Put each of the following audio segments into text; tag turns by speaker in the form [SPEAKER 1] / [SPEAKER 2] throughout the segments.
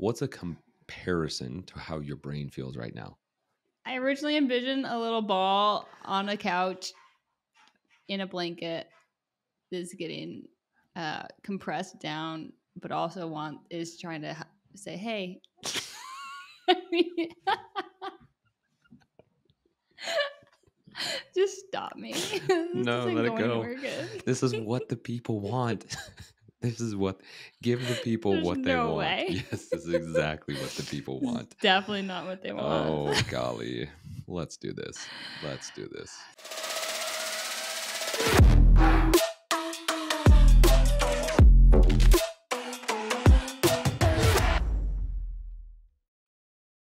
[SPEAKER 1] what's a comparison to how your brain feels right now?
[SPEAKER 2] I originally envisioned a little ball on a couch in a blanket that's getting compressed down, but also is trying to say, "Hey." I mean, just stop me. This
[SPEAKER 1] No,
[SPEAKER 2] doesn't
[SPEAKER 1] let it
[SPEAKER 2] go
[SPEAKER 1] go.
[SPEAKER 2] anywhere good.
[SPEAKER 1] This is what the people want. Give the people
[SPEAKER 2] There's
[SPEAKER 1] what they
[SPEAKER 2] no
[SPEAKER 1] want.
[SPEAKER 2] way.
[SPEAKER 1] Yes, this is exactly what the people
[SPEAKER 2] This is
[SPEAKER 1] want.
[SPEAKER 2] definitely not what they want.
[SPEAKER 1] Oh, golly. Let's do this. Let's do this.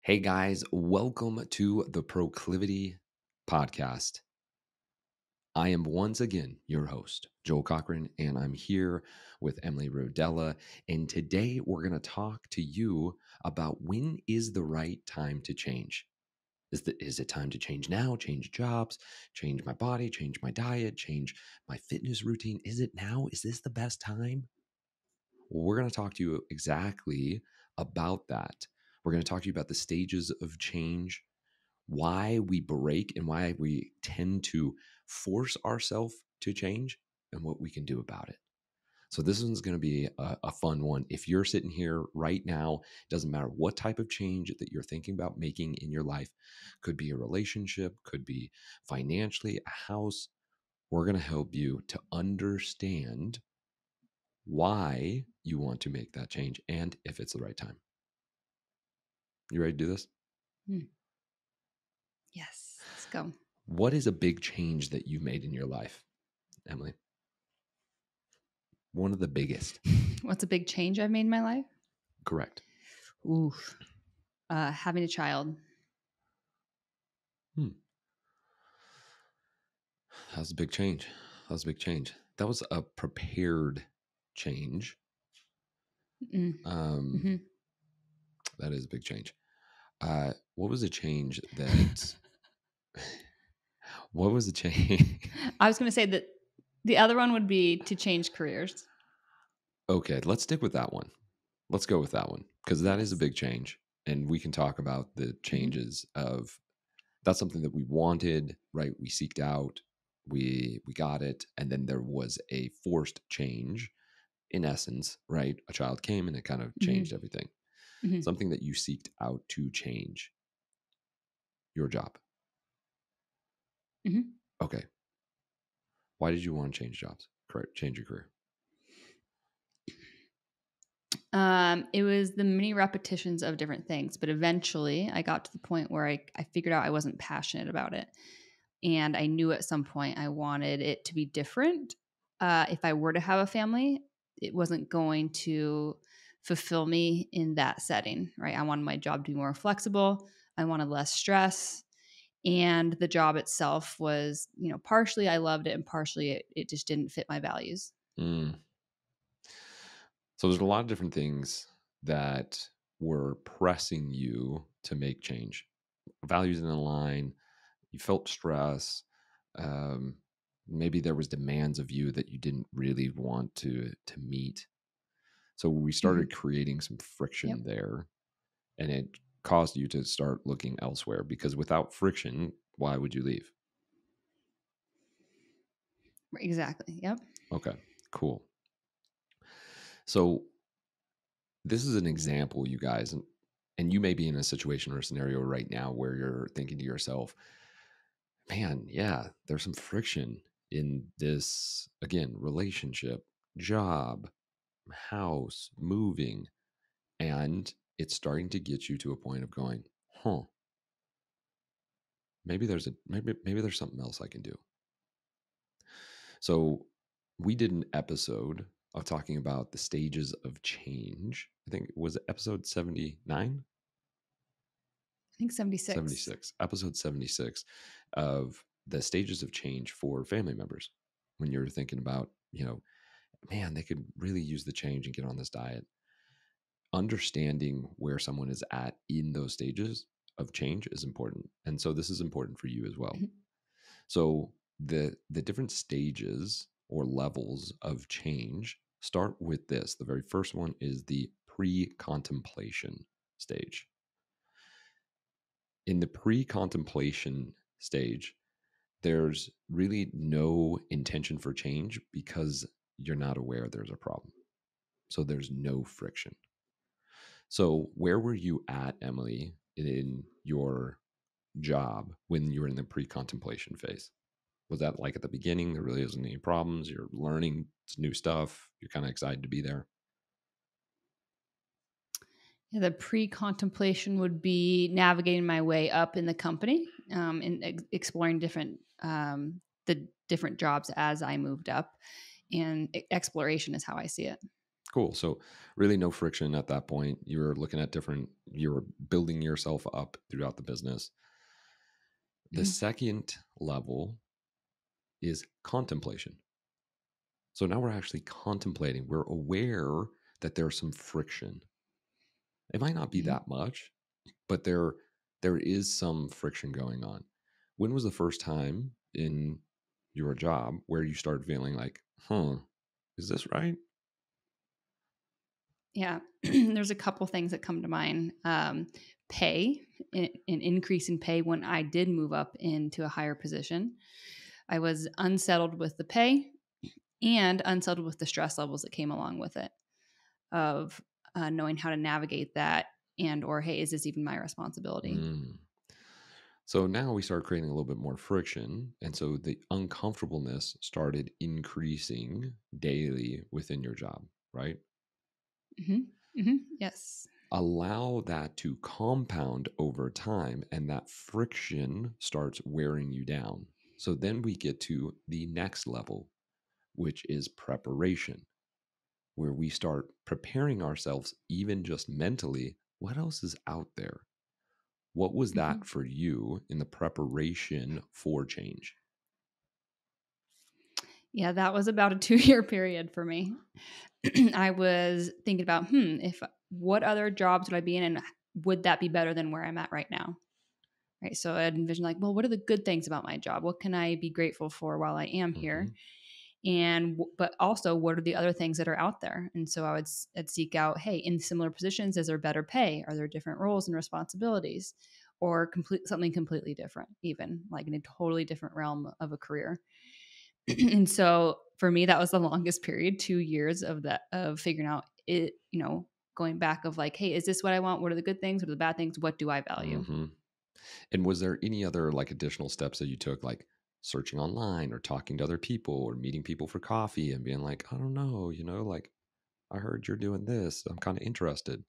[SPEAKER 1] Hey guys, welcome to the Proclivity Podcast. I am once again your host, Joel Cochran, and I'm here with Emily Rodella. And today we're going to talk to you about when is the right time to change. Is it time to change now, change jobs, change my body, change my diet, change my fitness routine? Is it now? Is this the best time? Well, we're going to talk to you exactly about that. We're going to talk to you about the stages of change, why we break and why we tend to force ourselves to change, and what we can do about it. So this one's going to be a fun one. If you're sitting here right now, it doesn't matter what type of change that you're thinking about making in your life. Could be a relationship, could be financially, a house. We're going to help you to understand why you want to make that change and if it's the right time. You ready to do this?
[SPEAKER 2] Yes, let's go.
[SPEAKER 1] What is a big change that you've made in your life, Emily? One of the biggest.
[SPEAKER 2] What's a big change I've made in my life?
[SPEAKER 1] Correct.
[SPEAKER 2] Oof. Having a child.
[SPEAKER 1] That was a big change. That was a prepared change.
[SPEAKER 2] Mm-hmm.
[SPEAKER 1] That is a big change. What was a change that... What was the change?
[SPEAKER 2] I was going to say that the other one would be to change careers.
[SPEAKER 1] Okay, let's stick with that one. Let's go with that one because that is a
[SPEAKER 2] Yes.
[SPEAKER 1] big change. And we can talk about the changes of... That's something that we wanted, right? We seeked out, we got it. And then there was a forced change in essence, right? A child came and it kind of changed everything.
[SPEAKER 2] Mm-hmm.
[SPEAKER 1] Something that you seeked out to change. Your job.
[SPEAKER 2] Mm-hmm.
[SPEAKER 1] Okay. Why did you want to change jobs? Change your career?
[SPEAKER 2] It was the many repetitions of different things, but eventually I got to the point where I figured out I wasn't passionate about it. And I knew at some point I wanted it to be different. If I were to have a family, it wasn't going to fulfill me in that setting, right? I wanted my job to be more flexible. I wanted less stress. And the job itself was, partially I loved it and partially it just didn't fit my values.
[SPEAKER 1] So there's a lot of different things that were pressing you to make change. Values in line. You felt stress. Maybe there was demands of you that you didn't really want to meet. So we started creating some friction there, and it caused you to start looking elsewhere because without friction, why would you leave?
[SPEAKER 2] Exactly. Yep.
[SPEAKER 1] Okay, cool. So this is an example, you guys, and you may be in a situation or a scenario right now where you're thinking to yourself, man, yeah, there's some friction in this, again, relationship, job, house, moving, and it's starting to get you to a point of going, huh, maybe there's something else I can do. So we did an episode of talking about the stages of change. I think it was episode 79.
[SPEAKER 2] I think 76.
[SPEAKER 1] 76. Episode 76 of the stages of change for family members. When you're thinking about, man, they could really use the change and get on this diet. Understanding where someone is at in those stages of change is important. And so this is important for you as well.
[SPEAKER 2] Mm-hmm.
[SPEAKER 1] So the different stages or levels of change start with this. The very first one is the pre-contemplation stage. In the pre-contemplation stage, there's really no intention for change because you're not aware there's a problem. So there's no friction. So where were you at, Emily, in your job when you were in the pre-contemplation phase? Was that like at the beginning? There really isn't any problems. You're learning new stuff. You're kind of excited to be there.
[SPEAKER 2] Yeah, the pre-contemplation would be navigating my way up in the company, and exploring the different jobs as I moved up. And exploration is how I see it.
[SPEAKER 1] Cool. So really no friction at that point. You're looking at you're building yourself up throughout the business. The
[SPEAKER 2] Mhm.
[SPEAKER 1] second level is contemplation. So now we're actually contemplating. We're aware that there's some friction. It might not be
[SPEAKER 2] Mhm.
[SPEAKER 1] that much, but there is some friction going on. When was the first time in your job where you started feeling like, is this right?
[SPEAKER 2] Yeah, there's a couple things that come to mind. Pay, an increase in pay when I did move up into a higher position. I was unsettled with the pay and unsettled with the stress levels that came along with it, of knowing how to navigate that, and or hey, is this even my responsibility?
[SPEAKER 1] Mm. So now we start creating a little bit more friction. And so the uncomfortableness started increasing daily within your job, right?
[SPEAKER 2] Yes.
[SPEAKER 1] Allow that to compound over time, and that friction starts wearing you down. So then we get to the next level, which is preparation, where we start preparing ourselves, even just mentally. What else is out there? What was
[SPEAKER 2] Mhm.
[SPEAKER 1] that for you in the preparation for change?
[SPEAKER 2] Yeah, that was about a 2-year period for me. I was thinking about, if what other jobs would I be in, and would that be better than where I'm at right now? Right. So I'd envision like, well, what are the good things about my job? What can I be grateful for while I am here?
[SPEAKER 1] Hmm.
[SPEAKER 2] And but also, what are the other things that are out there? And so I'd seek out, hey, in similar positions, is there better pay? Are there different roles and responsibilities, or something completely different, even like in a totally different realm of a career? And so for me, that was the longest period, 2 years of figuring out it, going back of like, hey, is this what I want? What are the good things? What are the bad things? What do I value?
[SPEAKER 1] Hmm. And was there any other like additional steps that you took, like searching online or talking to other people or meeting people for coffee and being like, I don't know, like I heard you're doing this. I'm kind of interested.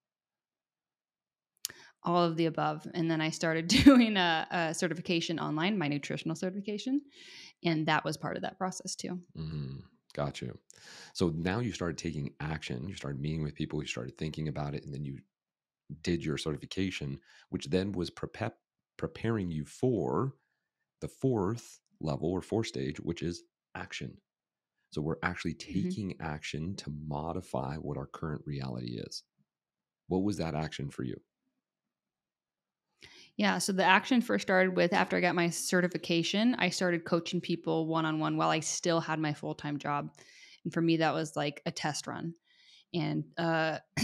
[SPEAKER 2] All of the above. And then I started doing a certification online, my nutritional certification. And that was part of that process too.
[SPEAKER 1] Got you. So now you started taking action. You started meeting with people. You started thinking about it, and then you did your certification, which then was preparing you for the fourth level or fourth stage, which is action. So we're actually
[SPEAKER 2] Mhm.
[SPEAKER 1] taking action to modify what our current reality is. What was that action for you?
[SPEAKER 2] Yeah. So the action first started with after I got my certification, I started coaching people one on one while I still had my full time job. And for me, that was like a test run. And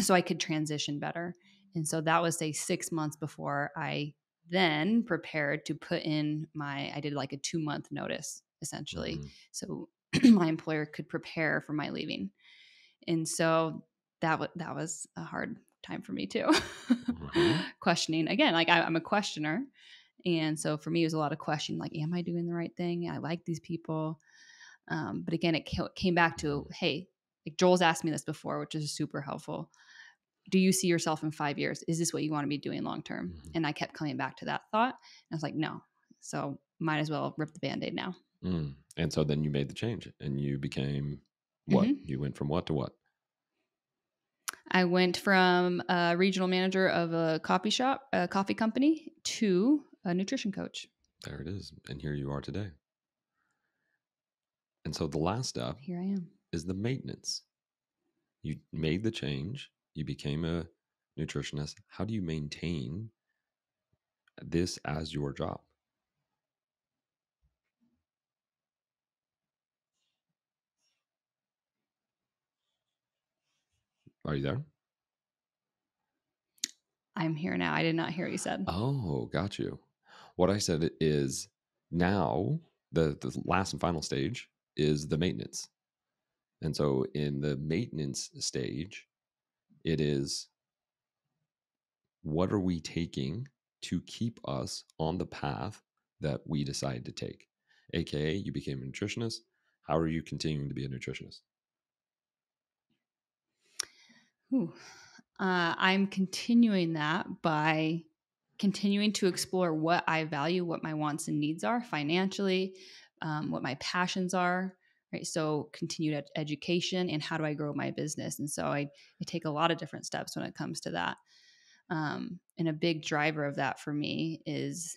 [SPEAKER 2] so I could transition better. And so that was, say, 6 months before I then prepared to put in I did like a 2-month notice essentially.
[SPEAKER 1] Hmm.
[SPEAKER 2] So my employer could prepare for my leaving. And so that was a hard time for me too.
[SPEAKER 1] Hmm.
[SPEAKER 2] Questioning again, like I'm a questioner. And so for me, it was a lot of questioning, like, am I doing the right thing? I like these people. But again, it came back to, hey, like Joel's asked me this before, which is super helpful. Do you see yourself in 5 years? Is this what you want to be doing long term?
[SPEAKER 1] Hmm.
[SPEAKER 2] And I kept coming back to that thought. And I was like, no. So might as well rip the band aid now.
[SPEAKER 1] And so then you made the change and you became what?
[SPEAKER 2] Hmm.
[SPEAKER 1] You went from what to what?
[SPEAKER 2] I went from a regional manager of a coffee company, to a nutrition coach.
[SPEAKER 1] There it is. And here you are today. And so the last step
[SPEAKER 2] Here I am.
[SPEAKER 1] is the maintenance. You made the change, you became a nutritionist. How do you maintain this as your job? Are you there?
[SPEAKER 2] I'm here now. I did not hear what you said.
[SPEAKER 1] Oh, got you. What I said is now the last and final stage is the maintenance. And so in the maintenance stage, it is what are we taking to keep us on the path that we decided to take? AKA, you became a nutritionist. How are you continuing to be a nutritionist?
[SPEAKER 2] Ooh. I'm continuing that by continuing to explore what I value, what my wants and needs are financially, what my passions are. Right. So continued education and how do I grow my business? And so I take a lot of different steps when it comes to that. And a big driver of that for me is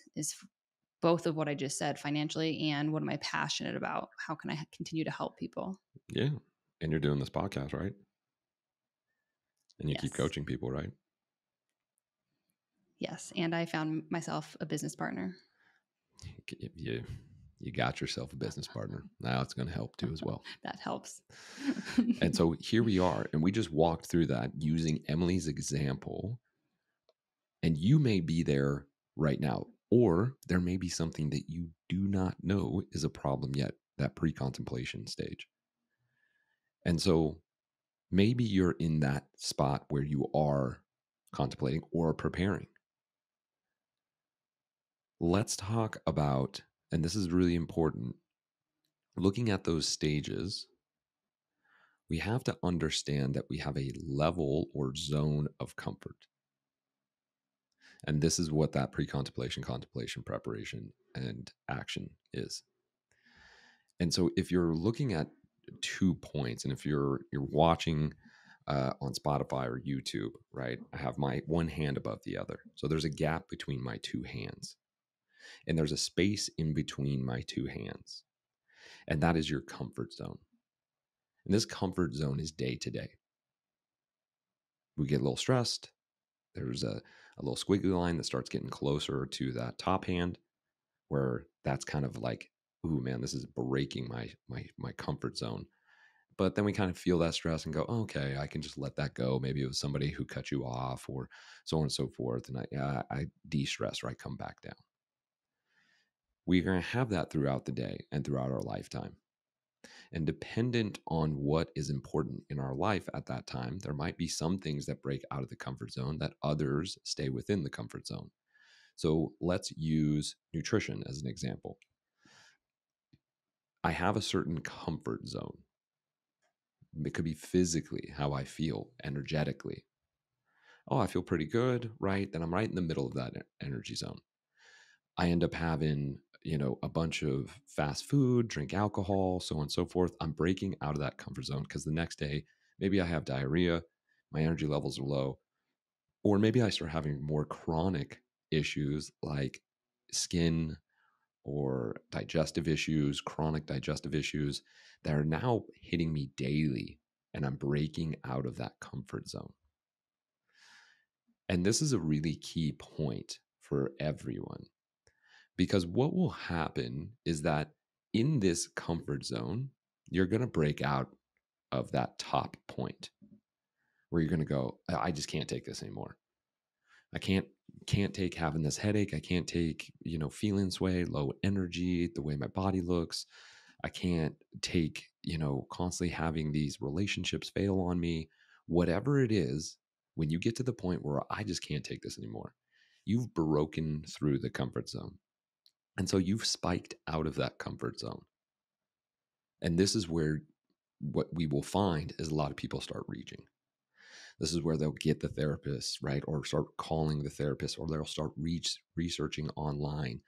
[SPEAKER 2] both of what I just said, financially and what am I passionate about? How can I continue to help people?
[SPEAKER 1] Yeah. And you're doing this podcast, right? And you keep
[SPEAKER 2] Yes.
[SPEAKER 1] coaching people, right?
[SPEAKER 2] Yes. And I found myself a business partner.
[SPEAKER 1] You, you got yourself a business partner. Now it's going to help too as well.
[SPEAKER 2] That helps.
[SPEAKER 1] And so here we are. And we just walked through that using Emily's example. And you may be there right now, or there may be something that you do not know is a problem yet, that pre contemplation stage. And so maybe you're in that spot where you are contemplating or preparing. Let's talk about, and this is really important, looking at those stages, we have to understand that we have a level or zone of comfort. And this is what that pre contemplation, contemplation, preparation, and action is. And so if you're looking at 2 points, and if you're watching on Spotify or YouTube, right, I have my one hand above the other. So there's a gap between my two hands. And there's a space in between my two hands. And that is your comfort zone. And this comfort zone is day to day. We get a little stressed. There's a little squiggly line that starts getting closer to that top hand, where that's kind of like, ooh, man, this is breaking my comfort zone. But then we kind of feel that stress and go, oh, okay, I can just let that go. Maybe it was somebody who cut you off or so on and so forth. And I de-stress or I come back down. We're going to have that throughout the day and throughout our lifetime. And dependent on what is important in our life at that time, there might be some things that break out of the comfort zone that others stay within the comfort zone. So let's use nutrition as an example. I have a certain comfort zone. It could be physically how I feel energetically. Oh, I feel pretty good, right? Then I'm right in the middle of that energy zone. I end up having, a bunch of fast food, drink alcohol, so on and so forth. I'm breaking out of that comfort zone because the next day, maybe I have diarrhea, my energy levels are low, or maybe I start having more chronic issues like skin or digestive issues, chronic digestive issues that are now hitting me daily, and I'm breaking out of that comfort zone. And this is a really key point for everyone, because what will happen is that in this comfort zone, you're going to break out of that top point where you're going to go, I just can't take this anymore. I can't take having this headache. I can't take, feeling this way, low energy, the way my body looks. I can't take, constantly having these relationships fail on me. Whatever it is, when you get to the point where I just can't take this anymore, you've broken through the comfort zone. And so you've spiked out of that comfort zone. And this is where what we will find is a lot of people start reaching. This is where they'll get the therapist, right? Or start calling the therapist, or they'll start researching online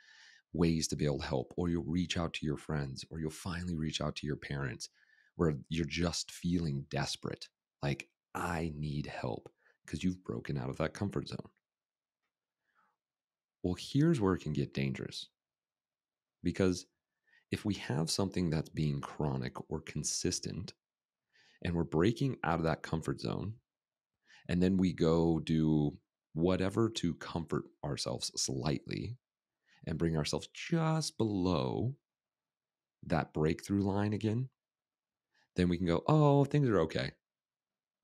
[SPEAKER 1] ways to be able to help, or you'll reach out to your friends, or you'll finally reach out to your parents where you're just feeling desperate. Like, I need help because you've broken out of that comfort zone. Well, here's where it can get dangerous, because if we have something that's being chronic or consistent and we're breaking out of that comfort zone, and then we go do whatever to comfort ourselves slightly and bring ourselves just below that breakthrough line again, then we can go, oh, things are okay.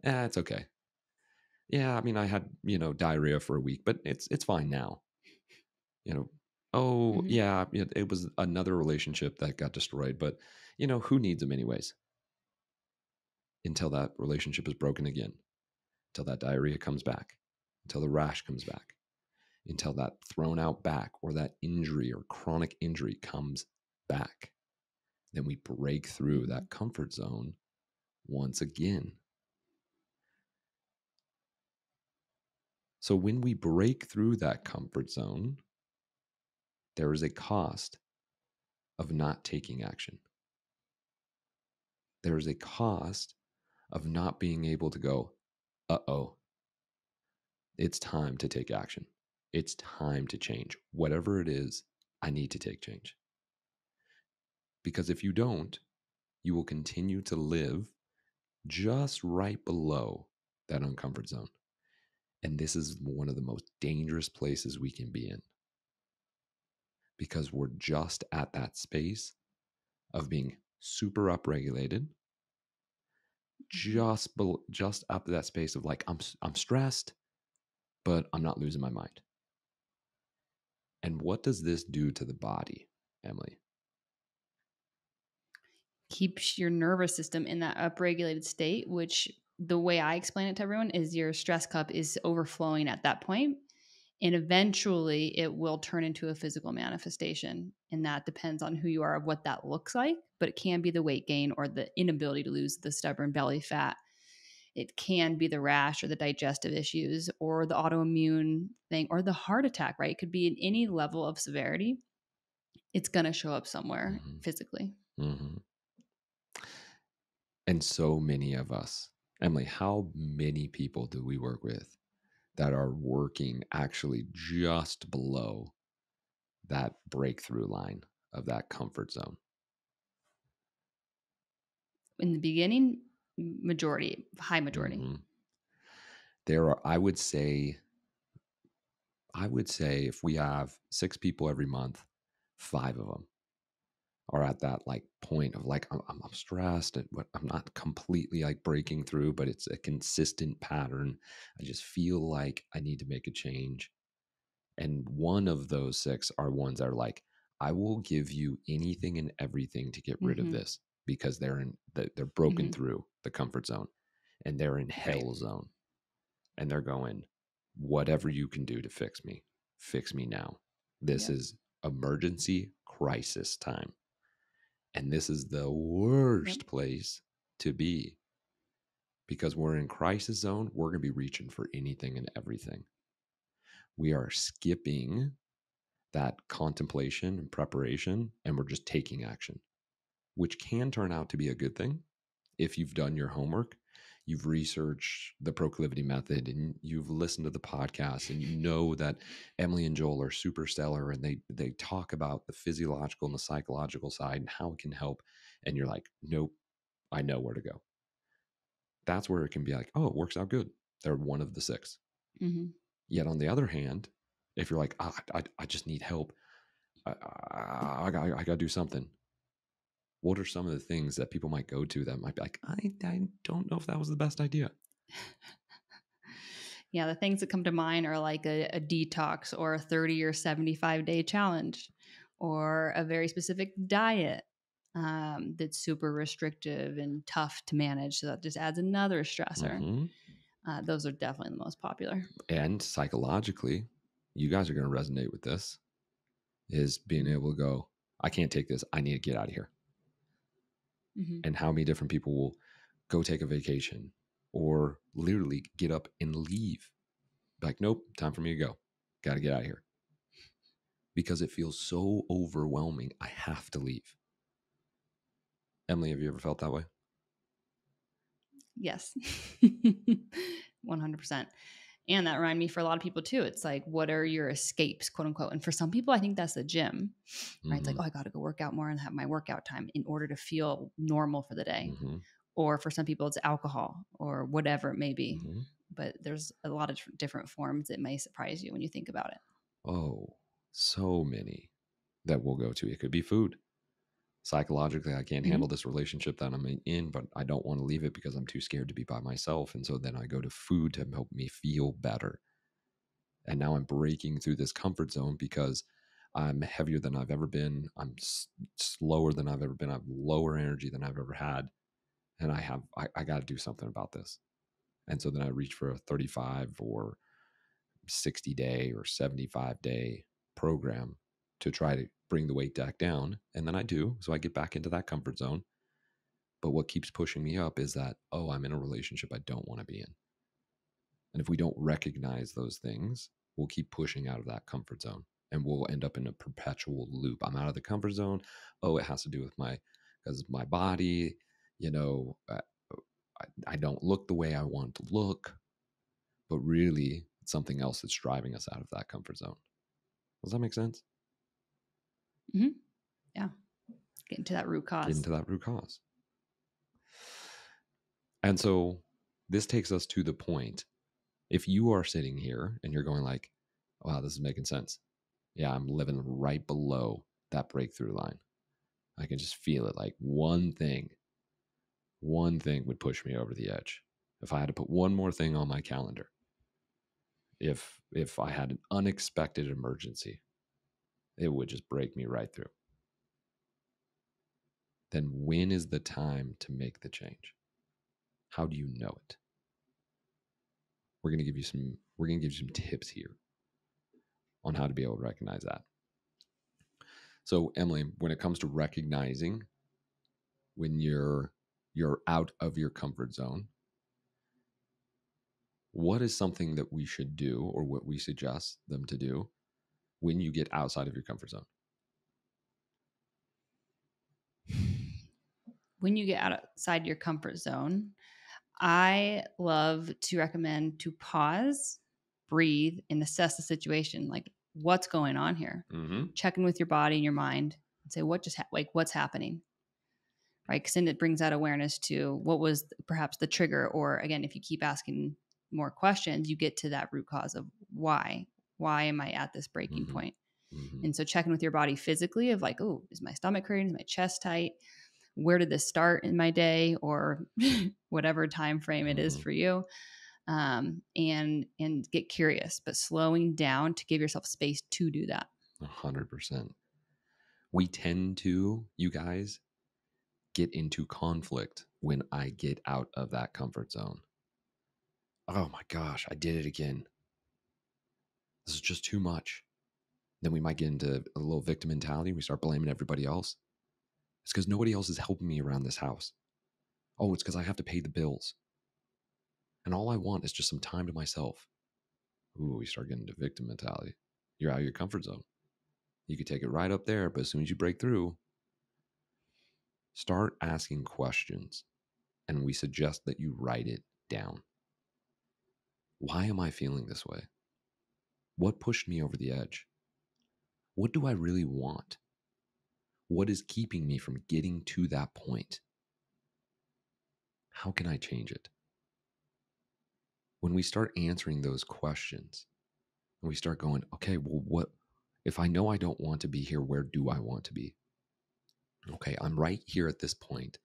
[SPEAKER 1] It's okay. Yeah, I mean, I had, diarrhea for a week, but it's fine now. You know, oh,
[SPEAKER 2] Hmm.
[SPEAKER 1] yeah, it was another relationship that got destroyed, but who needs them anyways? Until that relationship is broken again, until that diarrhea comes back, until the rash comes back, until that thrown out back or that injury or chronic injury comes back. Then we break through
[SPEAKER 2] Hmm.
[SPEAKER 1] that comfort zone once again. So when we break through that comfort zone, there is a cost of not taking action. There is a cost of not being able to go, uh-oh, it's time to take action. It's time to change. Whatever it is, I need to take change. Because if you don't, you will continue to live just right below that uncomfort zone. And this is one of the most dangerous places we can be in because we're just at that space of being super upregulated,
[SPEAKER 2] Hmm.
[SPEAKER 1] just up to that space of like I'm stressed, but I'm not losing my mind. And what does this do to the body, Emily?
[SPEAKER 2] Keeps your nervous system in that upregulated state, which the way I explain it to everyone is your stress cup is overflowing at that point, and eventually it will turn into a physical manifestation. And that depends on who you are, of what that looks like. But it can be the weight gain or the inability to lose the stubborn belly fat. It can be the rash or the digestive issues or the autoimmune thing or the heart attack, right? It could be in any level of severity. It's going to show up somewhere
[SPEAKER 1] Mm-hmm.
[SPEAKER 2] physically.
[SPEAKER 1] Mm-hmm. And so many of us, Emily, how many people do we work with that are working actually just below that breakthrough line of that comfort zone?
[SPEAKER 2] In the beginning, majority, high majority.
[SPEAKER 1] Mm-hmm. There are, I would say if we have 6 people every month, 5 of them are at that like point of like I'm stressed and I'm not completely like breaking through, but it's a consistent pattern. I just feel like I need to make a change. And one of those 6 are ones that are like, I will give you anything and everything to get rid of
[SPEAKER 2] Hmm.
[SPEAKER 1] this because they're broken
[SPEAKER 2] Hmm.
[SPEAKER 1] through the comfort zone and they're in
[SPEAKER 2] Right.
[SPEAKER 1] hell zone and they're going, whatever you can do to fix me now. This
[SPEAKER 2] Yep.
[SPEAKER 1] is emergency crisis time. And this is the
[SPEAKER 2] Yep.
[SPEAKER 1] worst place to be because we're in crisis zone. We're going to be reaching for anything and everything. We are skipping that contemplation and preparation, and we're just taking action, which can turn out to be a good thing if you've done your homework, you've researched the proclivity method, and you've listened to the podcast, and you know that Emily and Joel are super stellar, and they talk about the physiological and the psychological side and how it can help. And you're like, nope, I know where to go. That's where it can be like, oh, it works out good. They're one of the 6.
[SPEAKER 2] Hmm.
[SPEAKER 1] Yet on the other hand, if you're like, I just need help, I got to do something. What are some of the things that people might go to that might be like, I don't know if that was the best idea?
[SPEAKER 2] Yeah, the things that come to mind are like a detox or a 30 or 75-day challenge or a very specific diet that's super restrictive and tough to manage. So that just adds another stressor.
[SPEAKER 1] Mm-hmm.
[SPEAKER 2] Those are definitely the most popular.
[SPEAKER 1] And psychologically, you guys are going to resonate with this, is being able to go, I can't take this. I need to get out of here.
[SPEAKER 2] Mm-hmm.
[SPEAKER 1] And how many different people will go take a vacation or literally get up and leave. Like, nope, time for me to go. Got to get out of here because it feels so overwhelming. I have to leave. Emily, have you ever felt that way?
[SPEAKER 2] Yes. 100%. And that reminded me for a lot of people too. It's like, what are your escapes, quote unquote? And for some people, I think that's the gym, right? It's like,
[SPEAKER 1] Mm-hmm.
[SPEAKER 2] oh, I got to go work out more and have my workout time in order to feel normal for the day.
[SPEAKER 1] Mm-hmm.
[SPEAKER 2] Or for some people, it's alcohol or whatever it may be.
[SPEAKER 1] Mm-hmm.
[SPEAKER 2] But there's a lot of different forms that may surprise you when you think about it.
[SPEAKER 1] Oh, so many that we'll go to. It could be food. Psychologically, I can't
[SPEAKER 2] Hmm.
[SPEAKER 1] handle this relationship that I'm in, but I don't want to leave it because I'm too scared to be by myself. And so then I go to food to help me feel better. And now I'm breaking through this comfort zone because I'm heavier than I've ever been. I'm slower than I've ever been. I have lower energy than I've ever had. And I got to do something about this. And so then I reach for a 35 or 60-day or 75-day program to try to bring the weight back down. And then I do. So I get back into that comfort zone. But what keeps pushing me up is that, oh, I'm in a relationship I don't want to be in. And if we don't recognize those things, we'll keep pushing out of that comfort zone and we'll end up in a perpetual loop. I'm out of the comfort zone. Oh, it has to do with because my body, you know, I don't look the way I want to look, but really it's something else that's driving us out of that comfort zone. Does that make sense?
[SPEAKER 2] Hmm. Yeah. Get into that root
[SPEAKER 1] Get
[SPEAKER 2] cause.
[SPEAKER 1] into that root cause. And so this takes us to the point. If you are sitting here and you're going like, wow, this is making sense. Yeah, I'm living right below that breakthrough line. I can just feel it. Like one thing would push me over the edge. If I had to put one more thing on my calendar, if I had an unexpected emergency, it would just break me right through. Then when is the time to make the change? How do you know it? We're going to give you some tips here on how to be able to recognize that. So, Emily, when it comes to recognizing when you're out of your comfort zone, what is something that we should do or what we suggest them to do when you get outside of your comfort zone?
[SPEAKER 2] When you get outside your comfort zone, I love to recommend to pause, breathe, and assess the situation. Like, what's going on here?
[SPEAKER 1] Mm-hmm.
[SPEAKER 2] Check in with your body and your mind and say, what just like what's happening, right? Because then it brings that awareness to what was perhaps the trigger. Or again, if you keep asking more questions, you get to that root cause of why. Why am I at this breaking
[SPEAKER 1] Mm-hmm.
[SPEAKER 2] point?
[SPEAKER 1] Mm-hmm.
[SPEAKER 2] And so checking with your body physically of like, oh, is my stomach hurting? Is my chest tight? Where did this start in my day, or whatever time frame it is
[SPEAKER 1] Mm-hmm.
[SPEAKER 2] for you? And get curious, but slowing down to give yourself space to do that.
[SPEAKER 1] 100%. We tend to, you guys, get into conflict when I get out of that comfort zone. Oh my gosh, I did it again. This is just too much. Then we might get into a little victim mentality. We start blaming everybody else. It's because nobody else is helping me around this house. Oh, it's because I have to pay the bills. And all I want is just some time to myself. Ooh, we start getting into victim mentality. You're out of your comfort zone. You could take it right up there, but as soon as you break through, start asking questions. And we suggest that you write it down. Why am I feeling this way? What pushed me over the edge? What do I really want? What is keeping me from getting to that point? How can I change it? When we start answering those questions and we start going, okay, well, what if I know I don't want to be here? Where do I want to be? Okay, I'm right here at this point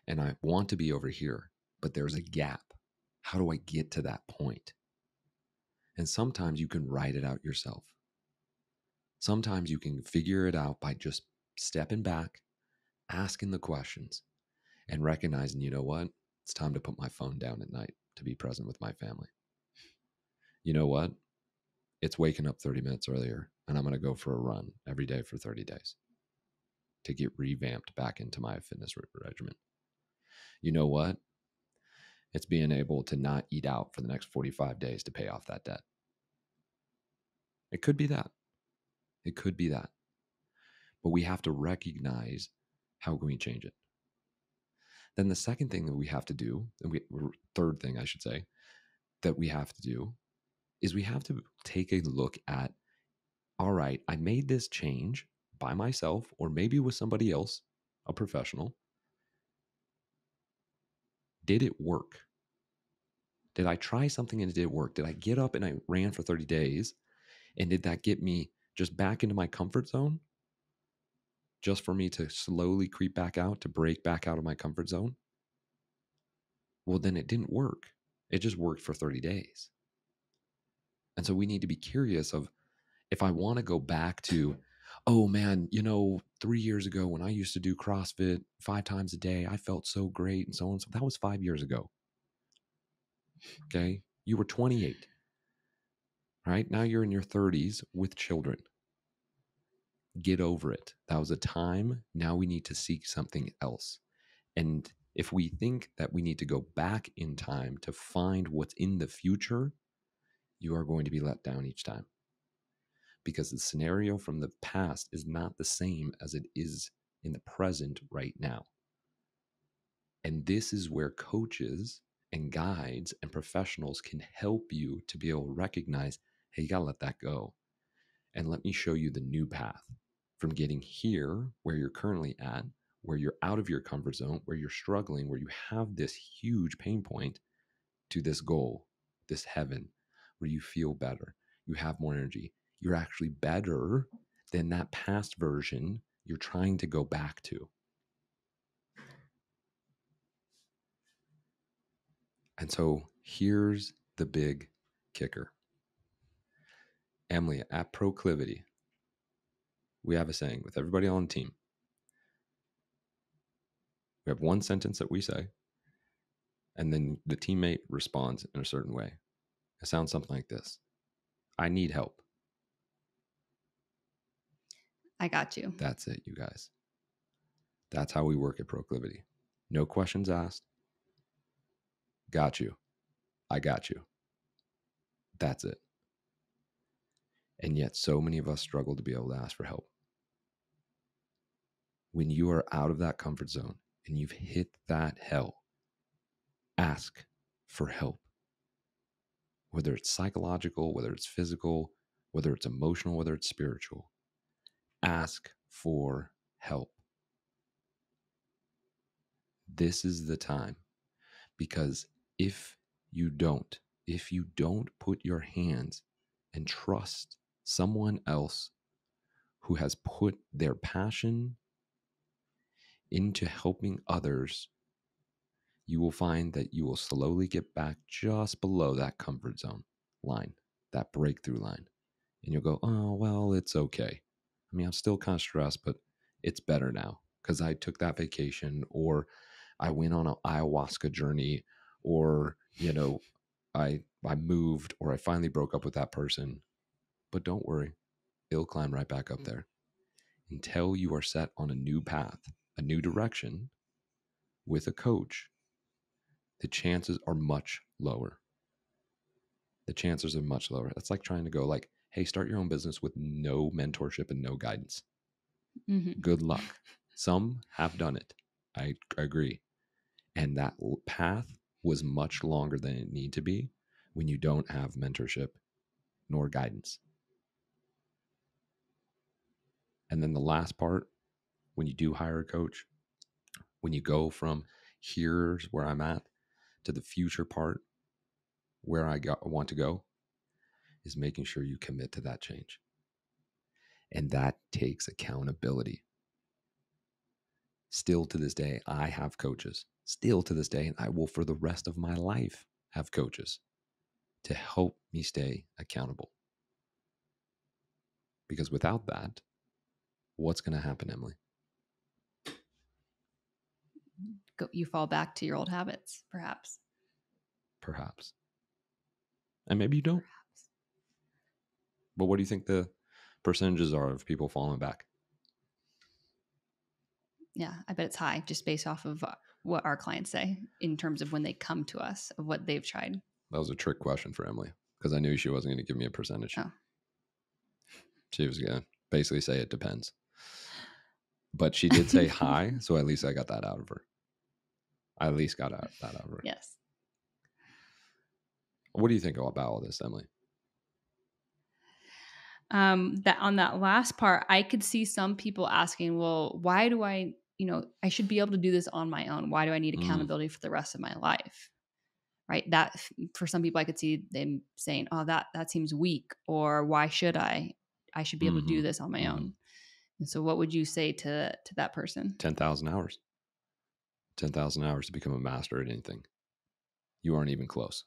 [SPEAKER 1] and I want to be over here, but there's a gap. How do I get to that point? And sometimes you can write it out yourself. Sometimes you can figure it out by just stepping back, asking the questions, and recognizing, you know what? It's time to put my phone down at night to be present with my family. You know what? It's waking up 30 minutes earlier, and I'm going to go for a run every day for 30 days to get revamped back into my fitness regimen. You know what? It's being able to not eat out for the next 45 days to pay off that debt. It could be that. It could be that. But we have to recognize how can we change it. Then the second thing that we have to do, third thing I should say, that we have to do is we have to take a look at, all right, I made this change by myself or maybe with somebody else, a professional. Did it work? Did I try something and it did work? Did I get up and I ran for 30 days? And did that get me just back into my comfort zone? just for me to slowly creep back out, to break back out of my comfort zone, well, then it didn't work. It just worked for 30 days. And so we need to be curious of, if I want to go back to, oh man, 3 years ago when I used to do CrossFit 5 times a day, I felt so great and so on. So that was 5 years ago. Okay. You were 28, right? Now you're in your 30s with children. Get over it. That was a time. Now we need to seek something else. And if we think that we need to go back in time to find what's in the future, you are going to be let down each time, because the scenario from the past is not the same as it is in the present right now. And this is where coaches and guides and professionals can help you to be able to recognize, hey, you got to let that go. And let me show you the new path from getting here, where you're currently at, where you're out of your comfort zone, where you're struggling, where you have this huge pain point, to this goal, this heaven, where you feel better, you have more energy, you're actually better than that past version you're trying to go back to. And so here's the big kicker. Emily, at Proclivity, we have a saying with everybody on the team. We have one sentence that we say, and then the teammate responds in a certain way. It sounds something like this: I need help.
[SPEAKER 2] I got you.
[SPEAKER 1] That's it, you guys. That's how we work at Proclivity. No questions asked. Got you. I got you. That's it. And yet, so many of us struggle to be able to ask for help. When you are out of that comfort zone and you've hit that hell, ask for help. Whether it's psychological, whether it's physical, whether it's emotional, whether it's spiritual, ask for help. This is the time, because if you don't put your hands and trust someone else who has put their passion into helping others, you will find that you will slowly get back just below that comfort zone line, that breakthrough line. And you'll go, oh, well, it's okay. I mean, I'm still kind of stressed, but it's better now because I took that vacation, or I went on an ayahuasca journey, or, I moved, or I finally broke up with that person. But don't worry, it'll climb right back up there until you are set on a new path, a new direction with a coach. The chances are much lower. The chances are much lower. That's like trying to go like, hey, start your own business with no mentorship and no guidance.
[SPEAKER 2] Mm-hmm.
[SPEAKER 1] Good luck. Some have done it. I agree. And that path was much longer than it need to be when you don't have mentorship nor guidance. And then the last part, when you do hire a coach, when you go from here's where I'm at to the future part where I want to go, is making sure you commit to that change. And that takes accountability. Still to this day, I have coaches. Still to this day, and I will for the rest of my life have coaches to help me stay accountable. Because without that, what's going to happen, Emily?
[SPEAKER 2] You fall back to your old habits, perhaps.
[SPEAKER 1] Perhaps. And maybe you don't.
[SPEAKER 2] Perhaps.
[SPEAKER 1] But what do you think the percentages are of people falling back?
[SPEAKER 2] Yeah, I bet it's high, just based off of what our clients say in terms of when they come to us, of what they've tried.
[SPEAKER 1] That was a trick question for Emily, because I knew she wasn't going to give me a percentage.
[SPEAKER 2] Oh.
[SPEAKER 1] She was going to basically say it depends. But she did say high, so at least I got that out of her. I at least got that out of her.
[SPEAKER 2] Yes.
[SPEAKER 1] What do you think about all this, Emily?
[SPEAKER 2] That on that last part, I could see some people asking, well, why do I should be able to do this on my own. Why do I need accountability for the rest of my life? Right. That for some people, I could see them saying, oh, that seems weak, or why should I should be able to do this on my own. And so what would you say to that person?
[SPEAKER 1] 10,000 hours. 10,000 hours to become a master at anything. You aren't even close.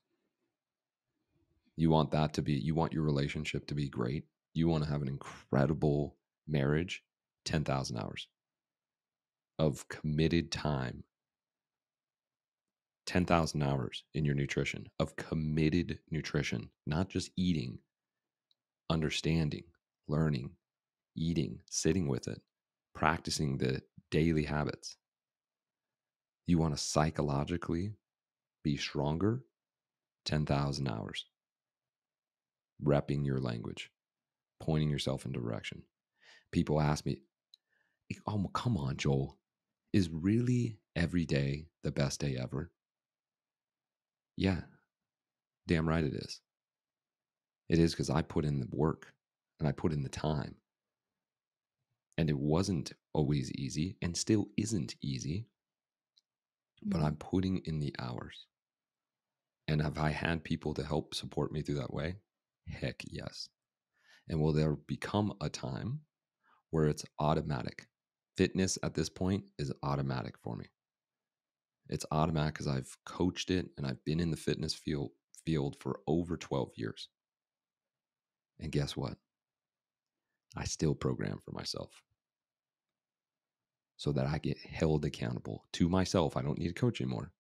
[SPEAKER 1] You want you want your relationship to be great. You want to have an incredible marriage. 10,000 hours of committed time. 10,000 hours in your nutrition, of committed nutrition, not just eating, understanding, learning, eating, sitting with it, practicing the daily habits. You want to psychologically be stronger. 10,000 hours. Repping your language, pointing yourself in direction. People ask me, oh, come on, Joel. Is really every day the best day ever? Yeah, damn right it is. It is because I put in the work and I put in the time. And it wasn't always easy and still isn't easy, but I'm putting in the hours. And have I had people to help support me through that way? Heck yes. And will there become a time where it's automatic? Fitness at this point is automatic for me. It's automatic because I've coached it and I've been in the fitness field for over 12 years. And guess what? I still program for myself so that I get held accountable to myself. I don't need a coach anymore,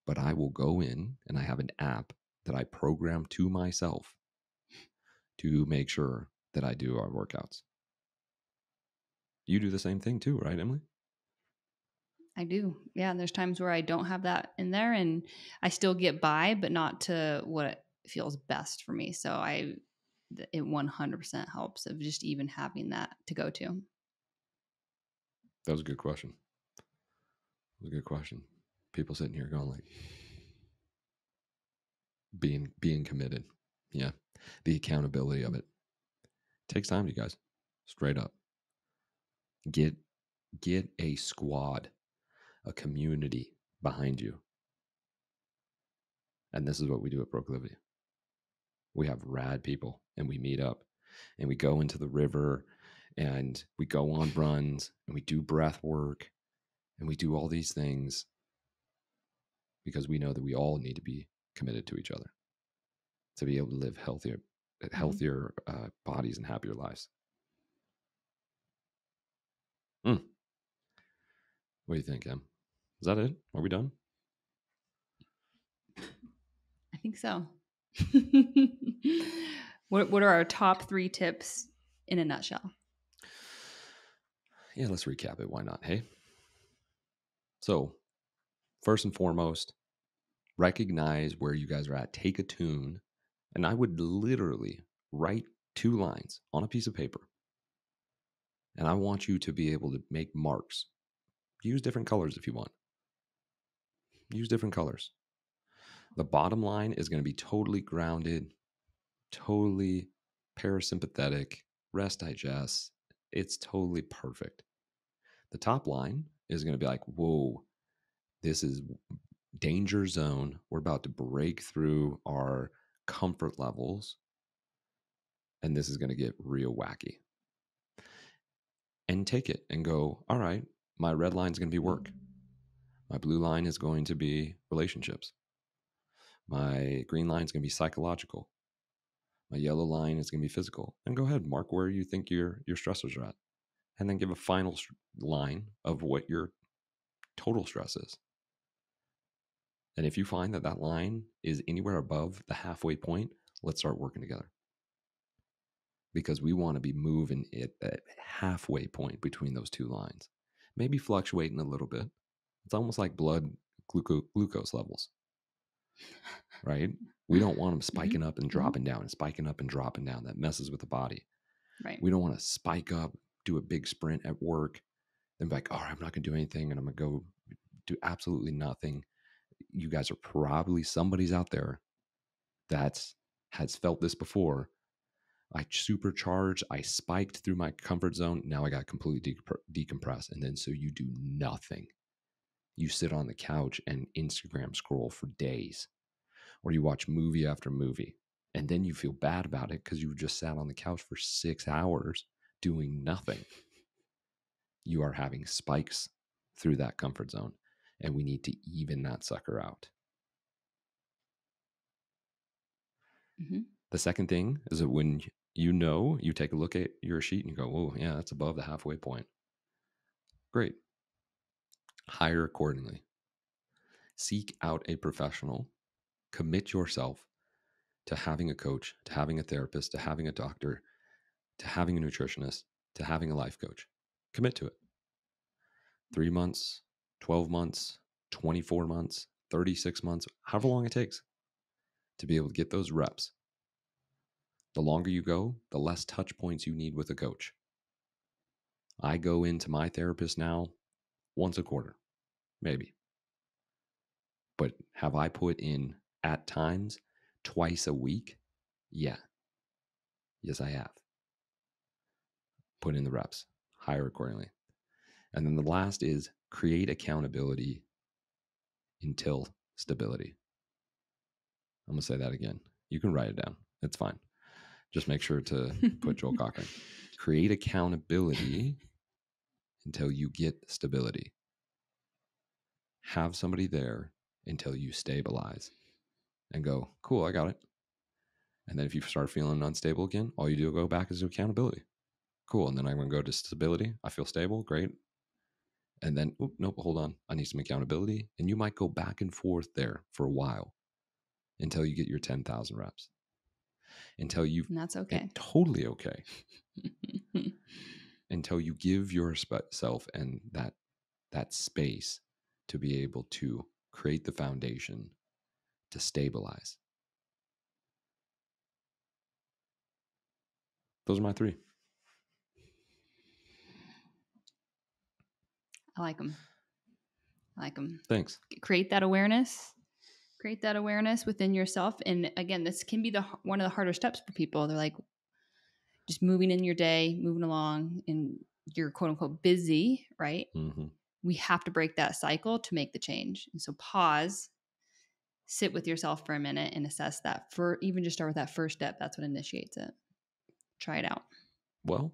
[SPEAKER 1] but I will go in and I have an app that I program to myself to make sure that I do our workouts. You do the same thing too, right, Emily?
[SPEAKER 2] I do. Yeah. And there's times where I don't have that in there and I still get by, but not to what feels best for me. So it 100% helps of just even having that to go to.
[SPEAKER 1] That was a good question. That was a good question. People sitting here going like, being committed. Yeah. The accountability of it. Takes time, you guys. Straight up. Get a squad, a community behind you. And this is what we do at Proclivity. We have rad people and we meet up and we go into the river and we go on runs and we do breath work and we do all these things because we know that we all need to be committed to each other to be able to live healthier bodies and happier lives. What do you think, Em? Is that it? Are we done?
[SPEAKER 2] I think so. What are our top 3 tips in a nutshell?
[SPEAKER 1] Yeah, let's recap it. Why not? Hey. So, first and foremost, recognize where you guys are at. Take a tune, and I would literally write 2 lines on a piece of paper. And I want you to be able to make marks. Use different colors if you want. Use different colors. The bottom line is going to be totally grounded, totally parasympathetic, rest, digest. It's totally perfect. The top line is going to be like, whoa, this is danger zone. We're about to break through our comfort levels. And this is going to get real wacky. And take it and go, all right, my red line is going to be work. My blue line is going to be relationships. My green line is going to be psychological. My yellow line is going to be physical. And go ahead, mark where you think your stressors are at. And then give a final line of what your total stress is. And if you find that that line is anywhere above the halfway point, let's start working together. Because we want to be moving it at halfway point between those 2 lines. Maybe fluctuating a little bit. It's almost like blood glucose levels, right? We don't want them spiking up and dropping down and spiking up and dropping down. That messes with the body.
[SPEAKER 2] Right.
[SPEAKER 1] We don't want to spike up, do a big sprint at work, then be like, all right, I'm not going to do anything and I'm going to go do absolutely nothing. You guys are probably, somebody's out there that has felt this before. I supercharged, I spiked through my comfort zone. Now I got completely decompressed. And then so you do nothing. You sit on the couch and Instagram scroll for days, or you watch movie after movie. And then you feel bad about it because you just sat on the couch for 6 hours doing nothing. You are having spikes through that comfort zone, and we need to even that sucker out.
[SPEAKER 2] Mm-hmm.
[SPEAKER 1] The second thing is that when you take a look at your sheet and you go, oh, yeah, that's above the halfway point. Great. Hire accordingly. Seek out a professional. Commit yourself to having a coach, to having a therapist, to having a doctor, to having a nutritionist, to having a life coach. Commit to it. 3 months, 12 months, 24 months, 36 months, however long it takes to be able to get those reps. The longer you go, the less touch points you need with a coach. I go into my therapist now once a quarter, maybe. But have I put in, at times, twice a week? Yeah. Yes, I have. Put in the reps, hire accordingly. And then the last is create accountability until stability. I'm going to say that again. You can write it down. It's fine. Just make sure to put Joel Cochran. Create accountability until you get stability. Have somebody there until you stabilize and go, cool, I got it. And then if you start feeling unstable again, all you do go back is accountability. Cool. And then I'm going to go to stability. I feel stable. Great. And then, nope, hold on. I need some accountability. And you might go back and forth there for a while until you get your 10,000 reps. Until you,
[SPEAKER 2] And that's okay.
[SPEAKER 1] Totally okay. Until you give yourself and that space to be able to create the foundation to stabilize. Those are my 3.
[SPEAKER 2] I like them.
[SPEAKER 1] Thanks.
[SPEAKER 2] Create that awareness. Create that awareness within yourself. And again, this can be one of the harder steps for people. They're like just moving in your day, moving along, and you're quote unquote busy, right?
[SPEAKER 1] Mm-hmm.
[SPEAKER 2] We have to break that cycle to make the change. And so pause, sit with yourself for a minute and assess that. Even just start with that first step. That's what initiates it. Try it out.
[SPEAKER 1] Well,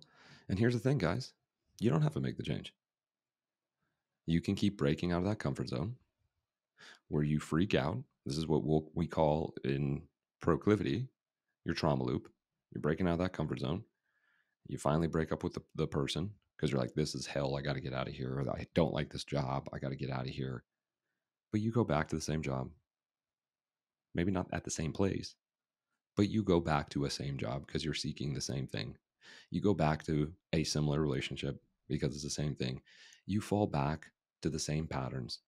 [SPEAKER 1] and here's the thing, guys. You don't have to make the change. You can keep breaking out of that comfort zone where you freak out. This is what we call in proclivity your trauma loop. You're breaking out of that comfort zone. You finally break up with the person because you're like, this is hell. I got to get out of here. Or I don't like this job. I got to get out of here. But you go back to the same job. Maybe not at the same place, but you go back to a same job because you're seeking the same thing. You go back to a similar relationship because it's the same thing. You fall back to the same patterns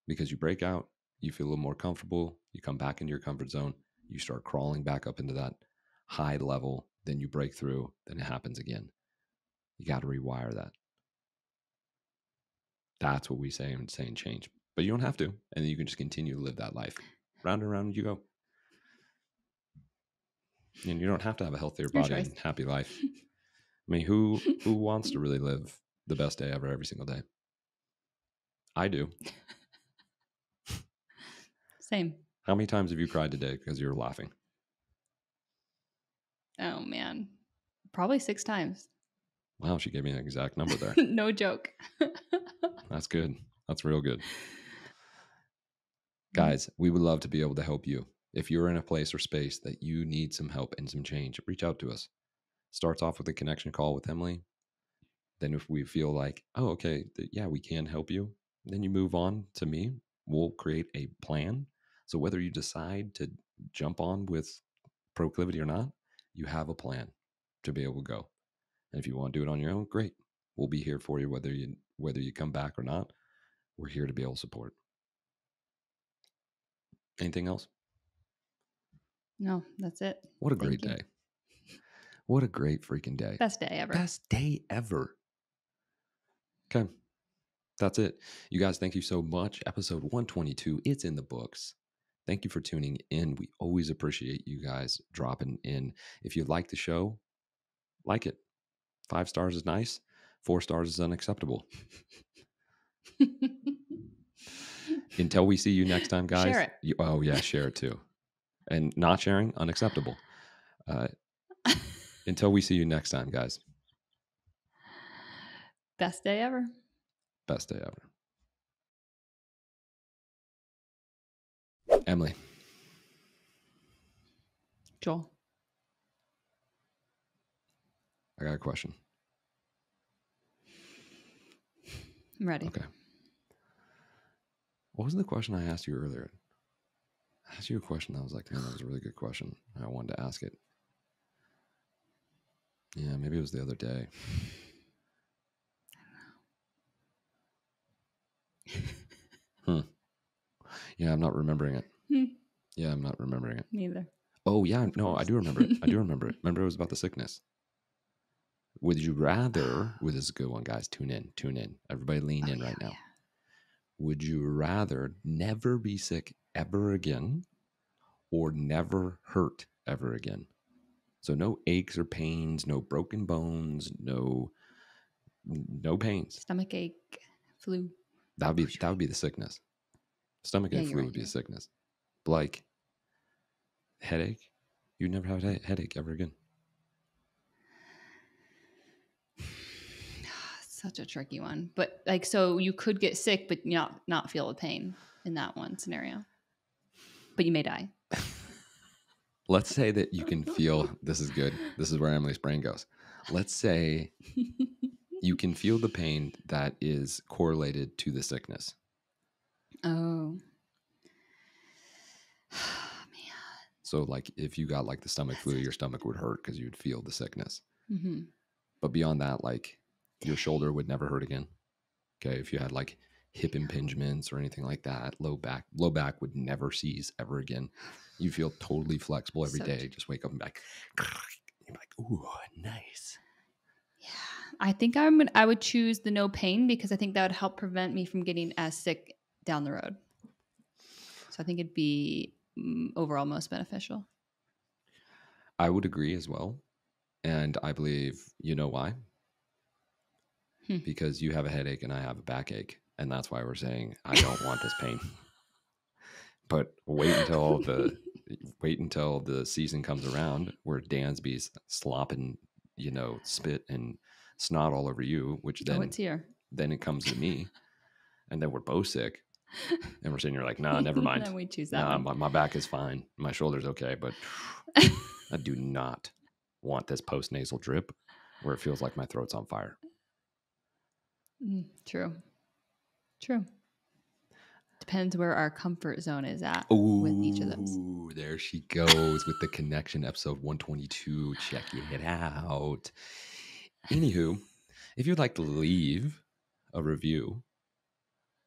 [SPEAKER 1] because you break out, you feel a little more comfortable, you come back into your comfort zone, you start crawling back up into that high level, then you break through, then it happens again. You got to rewire that. That's what we say in saying change. But you don't have to. And then you can just continue to live that life. Round and round you go. And you don't have to have a healthier body and happy life. I mean, who wants to really live the best day ever every single day? I do.
[SPEAKER 2] Same.
[SPEAKER 1] How many times have you cried today because you were laughing?
[SPEAKER 2] Oh, man. Probably 6 times.
[SPEAKER 1] Wow, she gave me an exact number there.
[SPEAKER 2] No joke.
[SPEAKER 1] That's good. That's real good. Guys, we would love to be able to help you. If you're in a place or space that you need some help and some change, reach out to us. Starts off with a connection call with Emily. Then if we feel like, oh, okay, yeah, we can help you, then you move on to me. We'll create a plan. So whether you decide to jump on with proclivity or not, you have a plan to be able to go. And if you want to do it on your own, great. We'll be here for you whether you come back or not. We're here to be able to support. Anything else?
[SPEAKER 2] No, that's it.
[SPEAKER 1] What a great day. What a great freaking day.
[SPEAKER 2] Best day ever.
[SPEAKER 1] Best day ever. Okay. That's it. You guys, thank you so much. Episode 122, it's in the books. Thank you for tuning in. We always appreciate you guys dropping in. If you like the show, like it. 5 stars is nice. 4 stars is unacceptable. Until we see you next time, guys.
[SPEAKER 2] Share it.
[SPEAKER 1] Oh, yeah, share it too. And not sharing, unacceptable. Until we see you next time, guys.
[SPEAKER 2] Best day ever.
[SPEAKER 1] Best day ever. Emily.
[SPEAKER 2] Joel.
[SPEAKER 1] I got a question.
[SPEAKER 2] I'm ready.
[SPEAKER 1] Okay. What was the question I asked you earlier? I asked you a question that was like, man, that was a really good question. I wanted to ask it. Yeah, maybe it was the other day. Yeah, I'm not remembering it. Yeah, I'm not remembering it.
[SPEAKER 2] Neither.
[SPEAKER 1] Oh, yeah. No, I do remember it. I do remember it. Remember it was about the sickness. Would you rather, this is a good one, guys. Tune in. Everybody lean in right now.
[SPEAKER 2] Yeah.
[SPEAKER 1] Would you rather never be sick ever again or never hurt ever again? So no aches or pains, no broken bones, no pains.
[SPEAKER 2] Stomach ache, flu.
[SPEAKER 1] That would be the sickness. Stomach ache, flu would be a sickness. But like headache, you'd never have a headache ever again.
[SPEAKER 2] Such a tricky one. But like, so you could get sick, but not feel the pain in that one scenario. But you may die.
[SPEAKER 1] Let's say that you can feel, this is good. This is where Emily's brain goes. Let's say you can feel the pain that is correlated to the sickness.
[SPEAKER 2] Oh. Man.
[SPEAKER 1] So like if you got like the stomach flu, your stomach would hurt because you'd feel the sickness.
[SPEAKER 2] Mm-hmm.
[SPEAKER 1] But beyond that, like your shoulder would never hurt again. Okay. If you had like hip impingements or anything like that, low back would never cease ever again. You feel totally flexible every day. Just wake up and be like, you're like, ooh, nice.
[SPEAKER 2] Yeah. I think I would choose the no pain because I think that would help prevent me from getting as sick down the road. So I think it'd be overall most beneficial.
[SPEAKER 1] I would agree as well. And I believe, you know why? Because you have a headache and I have a backache. And that's why we're saying, I don't want this pain. But wait until the season comes around where Dansby's slopping, spit and snot all over you, which then
[SPEAKER 2] it's here.
[SPEAKER 1] Then it comes to me, and then we're both sick, and we're sitting here like, nah, never mind.
[SPEAKER 2] Then we choose that one.
[SPEAKER 1] My back is fine, my shoulder's okay, but I do not want this post-nasal drip where it feels like my throat's on fire.
[SPEAKER 2] True. Depends where our comfort zone is at with each of those.
[SPEAKER 1] Ooh, there she goes with the connection, episode 122. Check it out. Anywho, if you'd like to leave a review,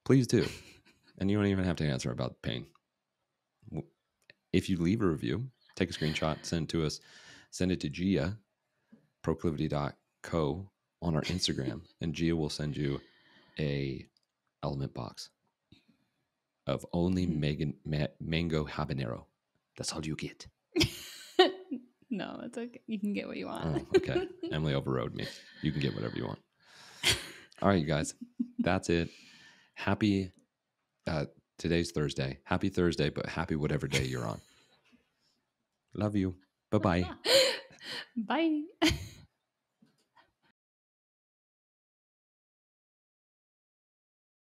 [SPEAKER 1] please do. And you don't even have to answer about pain. If you leave a review, take a screenshot, send it to us, send it to Gia, proclivity.co on our Instagram, and Gia will send you a element box of only mango habanero. That's all you get.
[SPEAKER 2] No, it's okay. You can get what you want.
[SPEAKER 1] Oh, okay. Emily overrode me. You can get whatever you want. All right, you guys. That's it. Happy, today's Thursday. Happy Thursday, but happy whatever day you're on. Love you. Bye-bye.
[SPEAKER 2] Bye.